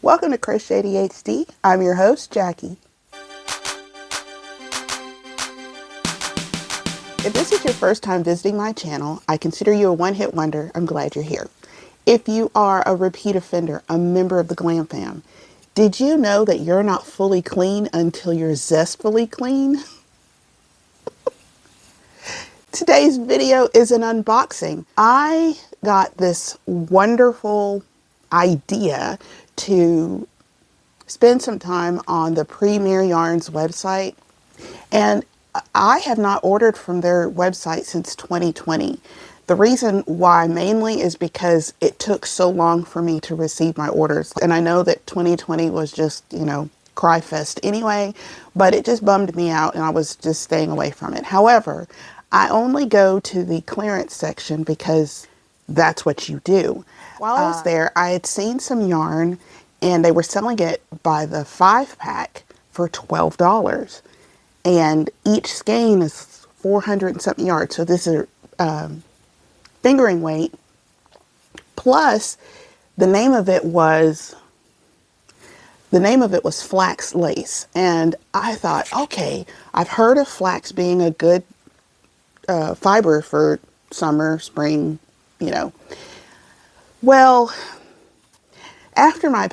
Welcome to Crochet ADHD. I'm your host, Jackie. If this is your first time visiting my channel, I consider you a one-hit wonder. I'm glad you're here. If you are a repeat offender, a member of the GlamFam, did you know that you're not fully clean until you're zestfully clean? Today's video is an unboxing. I got this wonderful idea to spend some time on the Premier Yarns website, and I have not ordered from their website since 2020. The reason why mainly is because it took so long for me to receive my orders, and I know that 2020 was just, cry fest anyway, but it just bummed me out and I was just staying away from it. However, I only go to the clearance section because that's what you do. While I was there, I had seen some yarn and they were selling it by the 5-pack for $12. And each skein is 400 and something yards. So this is fingering weight. Plus, the name of it was flax lace. And I thought, okay, I've heard of flax being a good fiber for summer, spring, Well, after my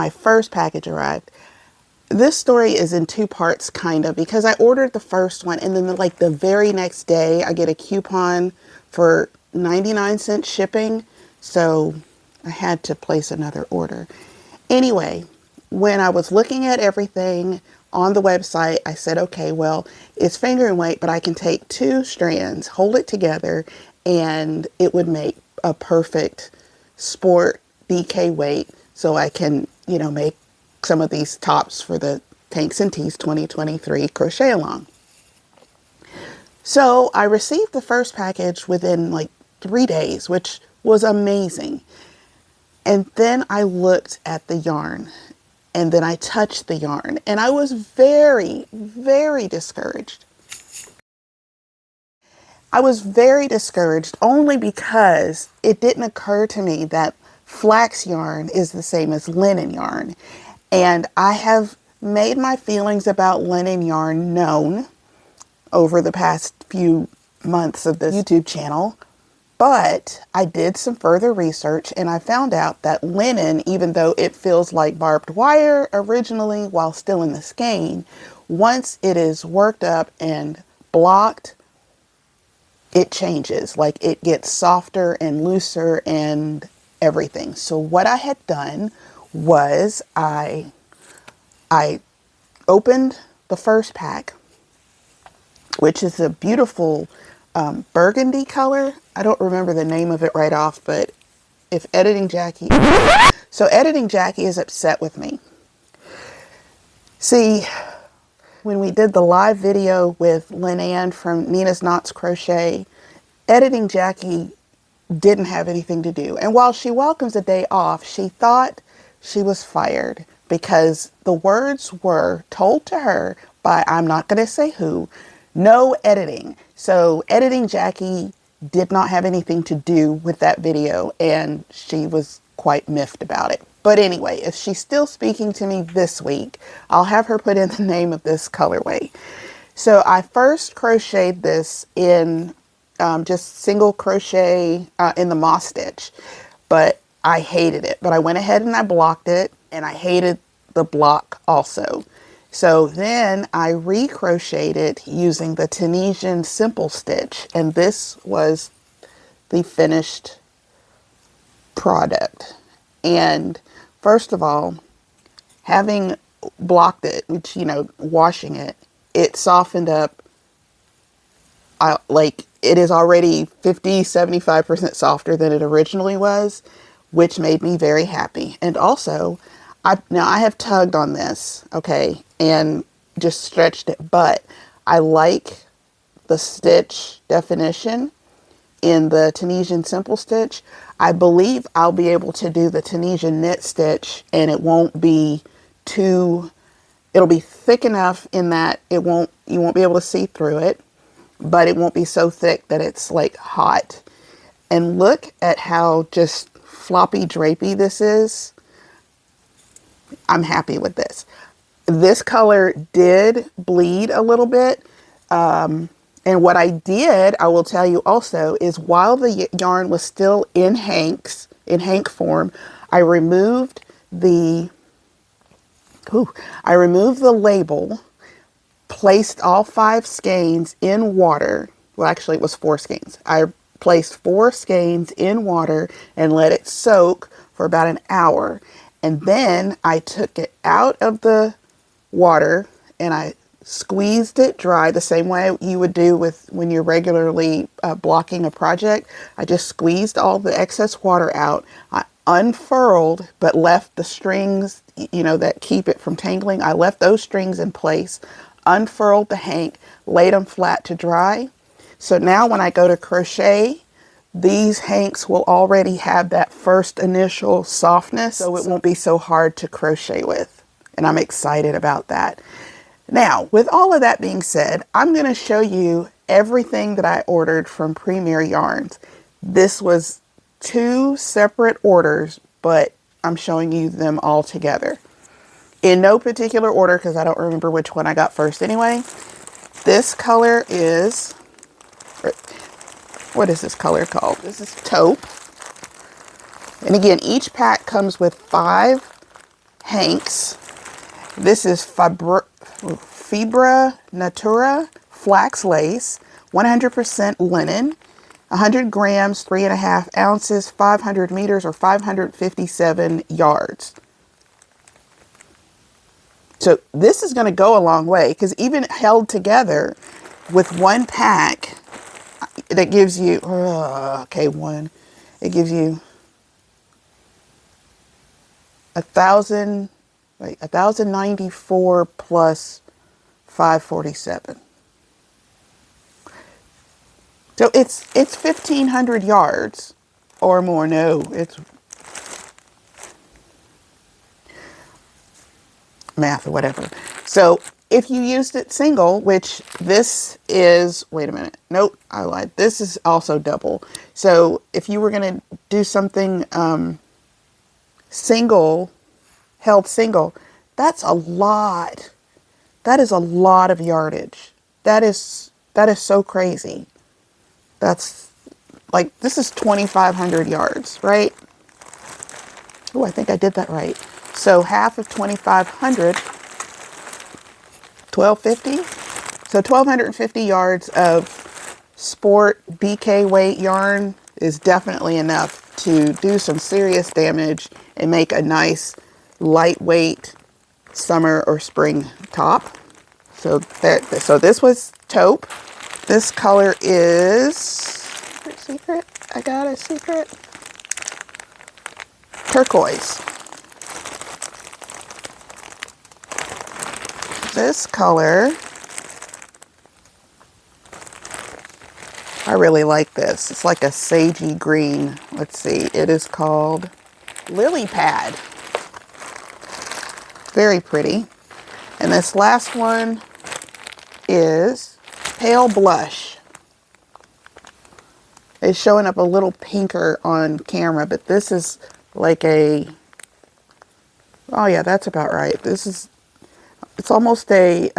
first package arrived, this story is in two parts, kind of, because I ordered the first one and then the very next day I get a coupon for 99-cent shipping. So I had to place another order. Anyway, when I was looking at everything on the website, I said, okay, well, it's fingering weight, but I can take 2 strands, hold it together, and it would make a perfect sport DK weight. So I can, make some of these tops for the Tanks and Tees 2023 crochet along. So I received the first package within 3 days, which was amazing. And then I looked at the yarn. And then I touched the yarn and I was very, very discouraged. I was very discouraged only because it didn't occur to me that flax yarn is the same as linen yarn. And I have made my feelings about linen yarn known over the past few months of this YouTube channel. But I did some further research and I found out that linen, even though it feels like barbed wire originally while still in the skein, once it is worked up and blocked, it changes. It gets softer and looser and everything. So what I had done was I opened the first pack, which is a beautiful burgundy color. I don't remember the name of it right off, but if Editing Jackie is upset with me. See, when we did the live video with Lynn Ann from Nina's Knots Crochet, Editing Jackie didn't have anything to do. And while she welcomes a day off, she thought she was fired because the words were told to her by, I'm not going to say who, no editing. So Editing Jackie did not have anything to do with that video and she was quite miffed about it. But anyway, if she's still speaking to me this week, I'll have her put in the name of this colorway. So I first crocheted this in just single crochet in the moss stitch, but I hated it. But I went ahead and I blocked it and I hated the block also. So then I recrocheted it using the Tunisian simple stitch, and this was the finished product. And first of all, having blocked it, which, washing it, it softened up. It is already 50-75% softer than it originally was, which made me very happy. And also, I have tugged on this, okay, and just stretched it, but I like the stitch definition in the Tunisian simple stitch. I believe I'll be able to do the Tunisian knit stitch and it won't be too, it'll be thick enough in that you won't be able to see through it, but it won't be so thick that it's hot. And look at how just floppy drapey this is. I'm happy with this. This color did bleed a little bit. And what I did, I will tell you also, is while the yarn was still in hank form, I removed the label, placed all 5 skeins in water. Well, actually it was 4 skeins. I placed 4 skeins in water and let it soak for about an hour. And then I took it out of the water and I squeezed it dry the same way you would do with when you're regularly blocking a project. I just squeezed all the excess water out. I unfurled but left the strings, you know, that keep it from tangling. I left those strings in place, unfurled the hank, laid them flat to dry. So now when I go to crochet, these hanks will already have that first initial softness, so it won't be so hard to crochet with. And I'm excited about that. Now, with all of that being said, I'm going to show you everything that I ordered from Premier Yarns. This was 2 separate orders, but I'm showing you them all together. In no particular order, because I don't remember which one I got first anyway. This color is, what is this color called? This is taupe. And again, each pack comes with 5 hanks. This is Fibra Natura flax lace, 100% linen, 100 grams, 3.5 ounces, 500 meters or 557 yards. So this is going to go a long way, because even held together with one pack, that gives you, it gives you 1,094 plus 547. So it's 1,500 yards or more. No, it's math or whatever. So if you used it single, which this is, wait a minute, nope, I lied. This is also double. So if you were going to do something single, held single, that's a lot. That is a lot of yardage. That is so crazy. That's like, this is 2,500 yards, right? Oh, I think I did that right. So half of 2,500, 1,250. So 1,250 yards of sport BK weight yarn is definitely enough to do some serious damage and make a nice lightweight summer or spring top. So this was taupe. This color is secret. I got a secret. Turquoise. This color, I really like this. It's like a sagey green. Let's see. It is called Lily Pad. Very pretty. And this last one is Pale Blush. It's showing up a little pinker on camera, but this is like a, oh yeah, that's about right. This is, it's almost a,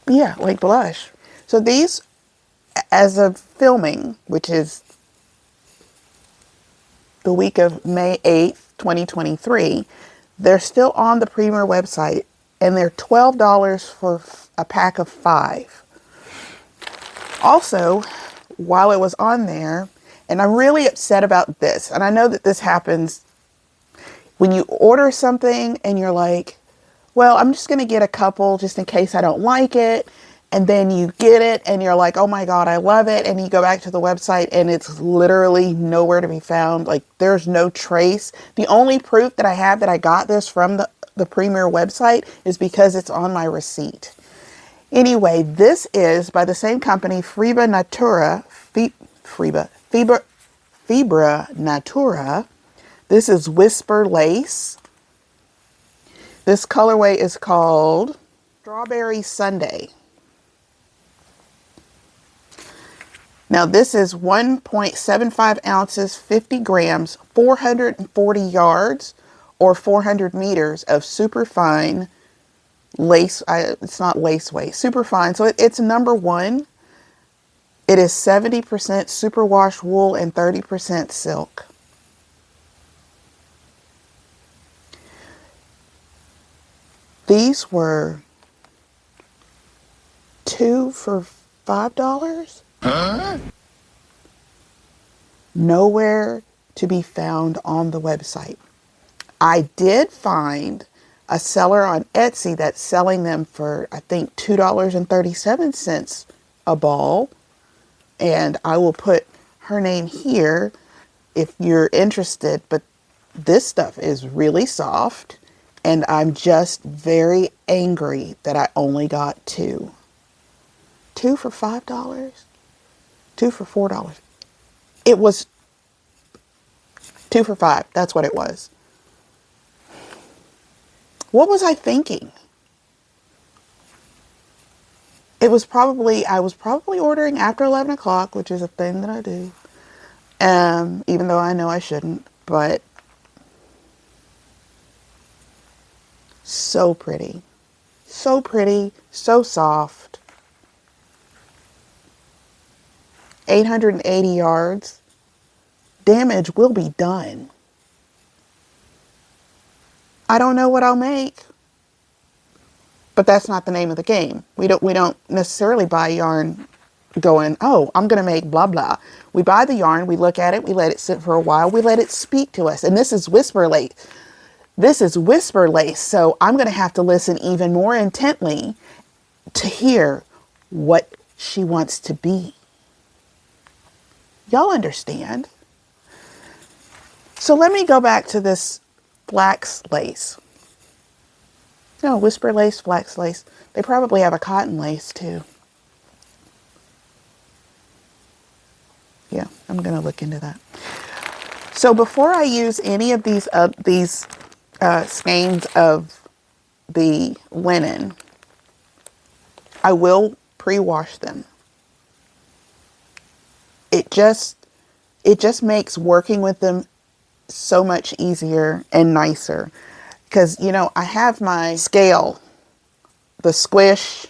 yeah, like blush. So these, as of filming, which is the week of May 8th, 2023, they're still on the Premier website, and they're $12 for a pack of 5. Also, while it was on there, and I'm really upset about this, and I know that this happens when you order something and you're like, well, I'm just going to get a couple just in case I don't like it. And then you get it and you're like, oh my God, I love it. And you go back to the website and it's literally nowhere to be found. Like, there's no trace. The only proof that I have that I got this from the Premier website is because it's on my receipt. Anyway, this is by the same company, Fibra Natura. This is Whisper Lace. This colorway is called Strawberry Sundae. Now this is 1.75 ounces, 50 grams, 440 yards, or 400 meters of super fine lace. It's not lace weight, super fine. So it's number one. It is 70% superwash wool and 30% silk. These were 2 for $5. Huh? Nowhere to be found on the website. I did find a seller on Etsy that's selling them for, I think, $2.37 a ball. And I will put her name here if you're interested. But this stuff is really soft. And I'm just very angry that I only got 2. 2 for $5? 2 for $4? It was 2 for $5. That's what it was. What was I thinking? I was probably ordering after 11 o'clock, which is a thing that I do. Even though I know I shouldn't, but so pretty, so soft. 880 yards. Damage will be done. I don't know what I'll make, but that's not the name of the game. We don't necessarily buy yarn going, oh, I'm going to make blah, blah. We buy the yarn, we look at it, we let it sit for a while, we let it speak to us. And this is whisper lace. This is whisper lace. So I'm going to have to listen even more intently to hear what she wants to be. Y'all understand? So let me go back to this flax lace. No, whisper lace, flax lace. They probably have a cotton lace too. Yeah, I'm going to look into that. So before I use any of these skeins of the linen, I will pre-wash them. It just makes working with them so much easier and nicer. Because, you know, I have my scale, the squish,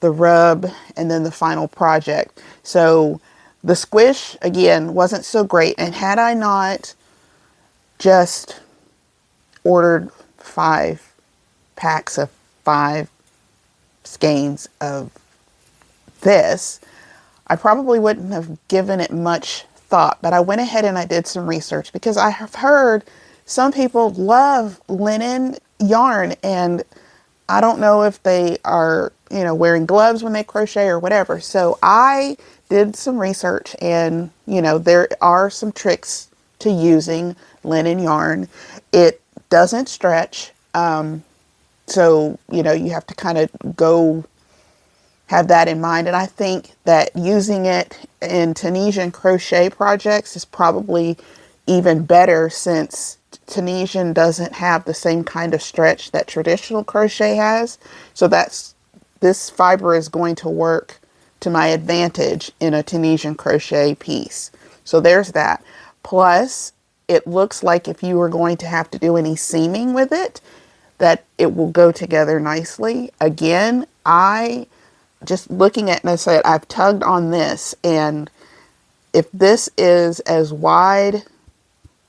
the rub, and then the final project. So the squish, again, wasn't so great. And had I not just ordered 5 packs of 5 skeins of this, I probably wouldn't have given it much thought. But I went ahead and I did some research because I have heard some people love linen yarn, and I don't know if they are, you know, wearing gloves when they crochet or whatever. So I did some research, and, you know, there are some tricks to using linen yarn. It doesn't stretch. So, you know, you have to kind of go have that in mind. And I think that using it in Tunisian crochet projects is probably even better, since Tunisian doesn't have the same kind of stretch that traditional crochet has. So this fiber is going to work to my advantage in a Tunisian crochet piece. So there's that. Plus, it looks like if you were going to have to do any seaming with it, that it will go together nicely. Again, I just looking at it, and I said, I've tugged on this, and if this is as wide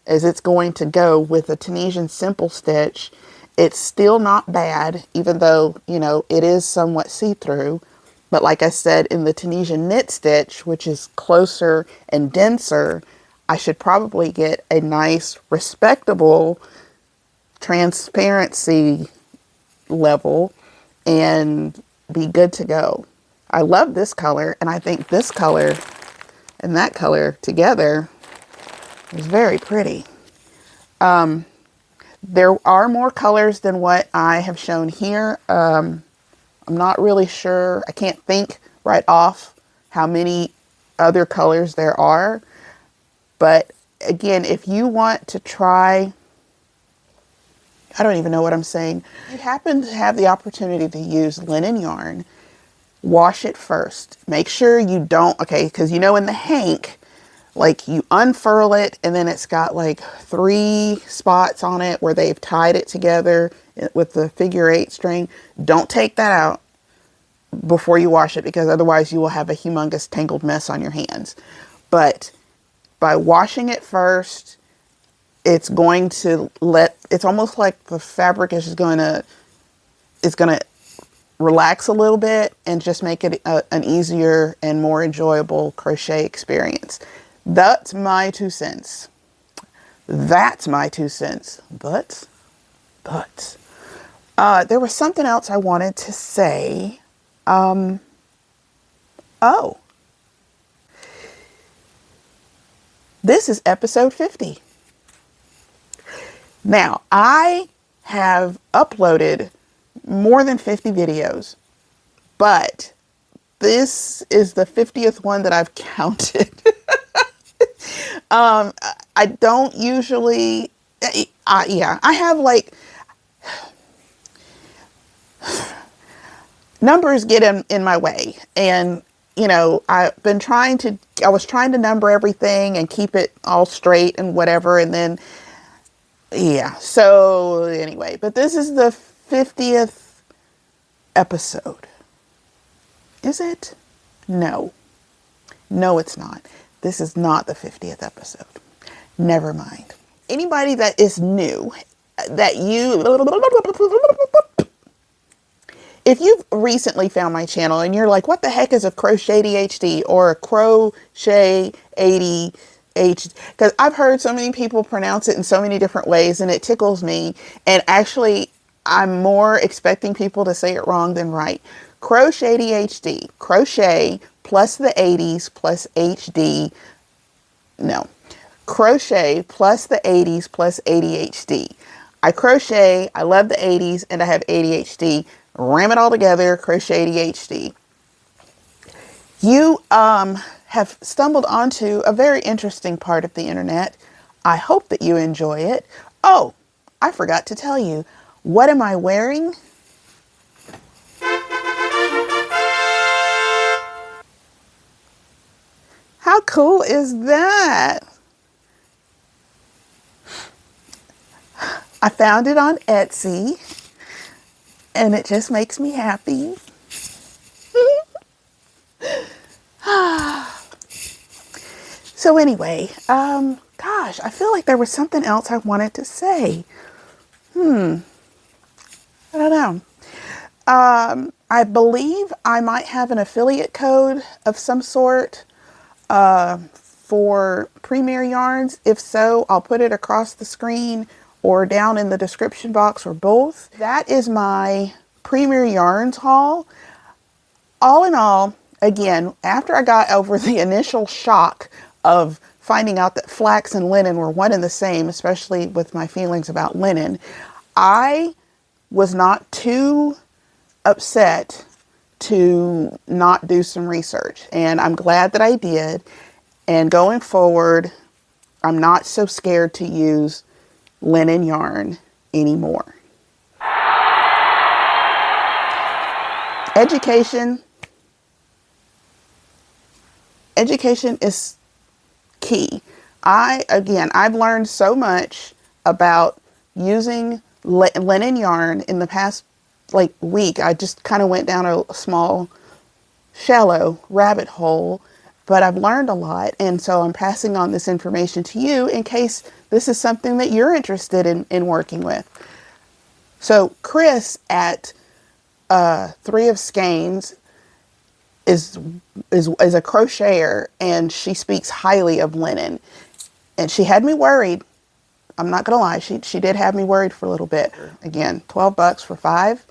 as it's going to go with a Tunisian simple stitch, it's still not bad, even though, you know, it is somewhat see-through. But like I said, in the Tunisian knit stitch, which is closer and denser, I should probably get a nice, respectable transparency level and be good to go. I love this color, and I think this color and that color together is very pretty. There are more colors than what I have shown here. I'm not really sure. I can't think right off how many other colors there are. But again, if you want to try, I don't even know what I'm saying. If you happen to have the opportunity to use linen yarn, wash it first. Make sure you don't, okay, because you know in the hank, like you unfurl it and then it's got like 3 spots on it where they've tied it together with the figure 8 string. Don't take that out before you wash it, because otherwise you will have a humongous tangled mess on your hands. But by washing it first, it's going to it's almost like the fabric is just going to, it's going to relax a little bit and just make it an easier and more enjoyable crochet experience. That's my 2 cents. That's my 2 cents. But there was something else I wanted to say. Oh, this is episode 50. Now, I have uploaded more than 50 videos, but this is the 50th one that I've counted. I don't usually, yeah, I have like, numbers get in my way. And, you know, I was trying to number everything and keep it all straight and whatever. And then, yeah, so anyway, but this is the 50th episode. Is it? No, it's not. This is not the 50th episode. Never mind. Anybody that is new, if you've recently found my channel and you're like, what the heck is a crochet ADHD or a crochet ADHD? Because I've heard so many people pronounce it in so many different ways and it tickles me. And actually, I'm more expecting people to say it wrong than right. Crochet ADHD. Crochet plus the 80s plus HD. No. Crochet plus the 80s plus ADHD. I crochet, I love the 80s, and I have ADHD. Ram it all together, crochet ADHD. You have stumbled onto a very interesting part of the internet. I hope that you enjoy it. Oh, I forgot to tell you. What am I wearing? How cool is that? I found it on Etsy and it just makes me happy. So anyway, gosh, I feel like there was something else I wanted to say. I don't know. I believe I might have an affiliate code of some sort for Premier Yarns. If so, I'll put it across the screen or down in the description box or both. That is my Premier Yarns haul. All in all, again, after I got over the initial shock of finding out that flax and linen were one and the same, especially with my feelings about linen, I was not too upset to not do some research. And I'm glad that I did. And going forward, I'm not so scared to use linen yarn anymore. Education is key. I've learned so much about using linen yarn in the past week. I just kind of went down a small, shallow rabbit hole, but I've learned a lot. And so I'm passing on this information to you in case this is something that you're interested in working with. So Chris at 3 of Skeins is a crocheter, and she speaks highly of linen, and she had me worried. I'm not gonna lie, she did have me worried for a little bit. Again, 12 bucks for 5.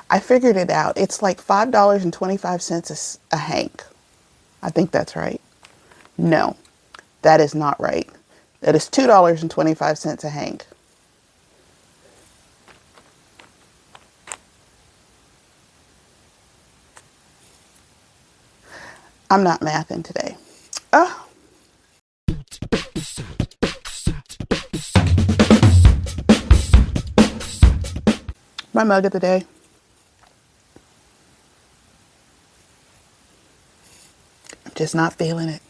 I figured it out. It's like $5.25 a hank. I think that's right. No, that is not right. That is $2.25 a hank. I'm not mathing today. Oh. My mug of the day. Just not feeling it.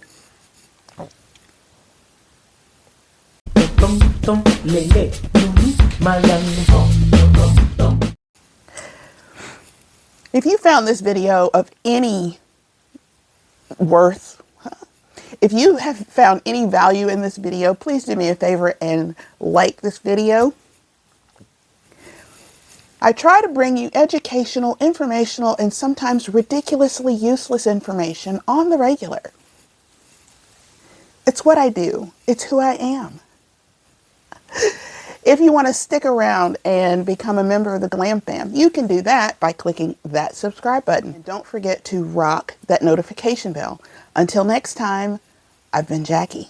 If you found this video of any worth, if you have found any value in this video, please do me a favor and like this video. I try to bring you educational, informational, and sometimes ridiculously useless information on the regular. It's what I do. It's who I am. If you want to stick around and become a member of the GlamFam, you can do that by clicking that subscribe button. And don't forget to rock that notification bell. Until next time, I've been Jackie.